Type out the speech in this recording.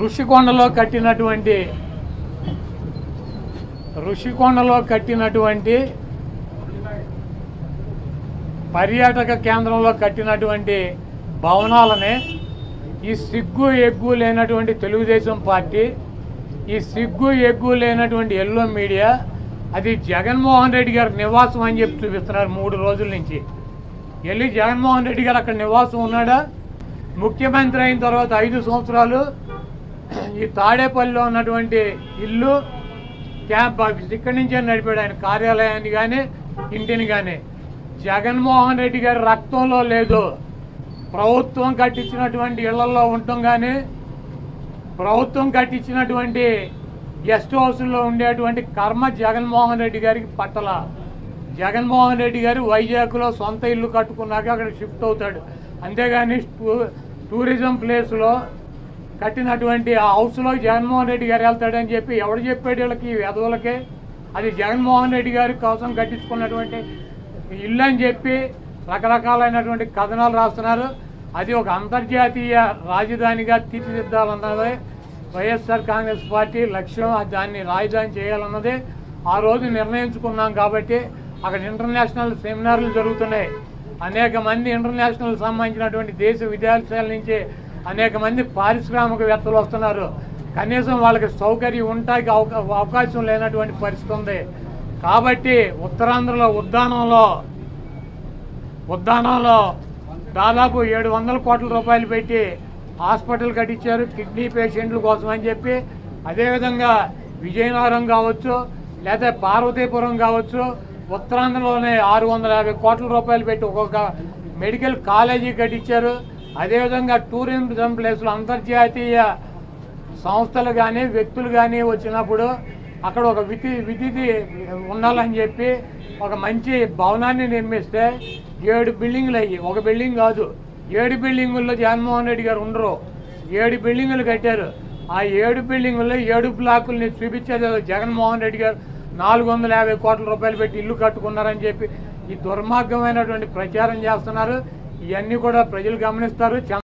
ఋషికొండలో కట్టినటువంటి పర్యాటక కేంద్రంలో కట్టినటువంటి భవనాలనే ఈ సిగ్గు ఎగ్గు లేనటువంటి తెలుగుదేశం పార్టీ, ఈ సిగ్గు ఎగ్గు లేనటువంటి ఎల్లో మీడియా అది జగన్మోహన్ రెడ్డి గారి నివాసం అని చెప్పి చూపిస్తున్నారు 3 రోజుల నుంచి. వెళ్ళి జగన్మోహన్ రెడ్డి గారు అక్కడ నివాసం ఉన్నాడా? ముఖ్యమంత్రి అయిన తర్వాత 5 సంవత్సరాలు ఈ తాడేపల్లిలో ఉన్నటువంటి ఇల్లు క్యాంప్ ఆఫీస్ ఇక్కడి నుంచే నడిపాడు ఆయన కార్యాలయాన్ని కానీ ఇంటిని కానీ. జగన్మోహన్ రెడ్డి గారి రక్తంలో లేదు. ప్రభుత్వం కట్టించినటువంటి ఇళ్లలో ఉండటం కానీ, ప్రభుత్వం కట్టించినటువంటి గెస్ట్ హౌస్లో ఉండేటువంటి కర్మ జగన్మోహన్ రెడ్డి గారికి పట్టల. జగన్మోహన్ రెడ్డి గారు వైజాగ్లో సొంత ఇల్లు కట్టుకున్నాక అక్కడ షిఫ్ట్ అవుతాడు. అంతేగాని టూరిజం ప్లేస్లో కట్టినటువంటి ఆ హౌస్లో జగన్మోహన్ రెడ్డి గారు వెళ్తాడని చెప్పి ఎవడు చెప్పాడు వీళ్ళకి, వెధవులకే? అది జగన్మోహన్ రెడ్డి గారి కోసం కట్టించుకున్నటువంటి ఇల్లు అని చెప్పి రకరకాలైనటువంటి కథనాలు రాస్తున్నారు. అది ఒక అంతర్జాతీయ రాజధానిగా తీర్చిదిద్దాలన్నదే వైఎస్ఆర్ కాంగ్రెస్ పార్టీ లక్ష్యం. దాన్ని రాజధాని చేయాలన్నదే ఆ రోజు నిర్ణయించుకున్నాం. కాబట్టి అక్కడ ఇంటర్నేషనల్ సెమినార్లు జరుగుతున్నాయి. అనేక మంది ఇంటర్నేషనల్ సంబంధించినటువంటి దేశ విదేశాల నుంచి అనేక మంది పారిశ్రామికవేత్తలు వస్తున్నారు. కనీసం వాళ్ళకి సౌకర్యం ఉండటానికి అవకాశం లేనటువంటి పరిస్థితి ఉంది. కాబట్టి ఉత్తరాంధ్రలో ఉద్దానంలో దాదాపు 700 కోట్ల రూపాయలు పెట్టి హాస్పిటల్ కట్టించారు కిడ్నీ పేషెంట్ల కోసం అని చెప్పి. అదేవిధంగా విజయనగరం కావచ్చు, లేదా పార్వతీపురం కావచ్చు, ఉత్తరాంధ్రలోనే 650 కోట్ల రూపాయలు పెట్టి ఒక్కొక్క మెడికల్ కాలేజీ కట్టించారు. అదేవిధంగా టూరిజం ప్లేస్లో అంతర్జాతీయ సంస్థలు కానీ వ్యక్తులు కానీ వచ్చినప్పుడు అక్కడ ఒక విధి ఉండాలని చెప్పి ఒక మంచి భవనాన్ని నిర్మిస్తే 7 బిల్డింగులు అయ్యి, ఒక బిల్డింగ్ కాదు 7 బిల్డింగుల్లో జగన్మోహన్ రెడ్డి గారు ఉండరు. 7 బిల్డింగులు కట్టారు. ఆ 7 బిల్డింగుల్లో 7 బ్లాకుల్ని చూపించేది జగన్మోహన్ రెడ్డి గారు 450 కోట్ల రూపాయలు పెట్టి ఇల్లు కట్టుకున్నారని చెప్పి ఈ దుర్మార్గమైనటువంటి ప్రచారం చేస్తున్నారు. ఇవన్నీ కూడా ప్రజలు గమనిస్తారు.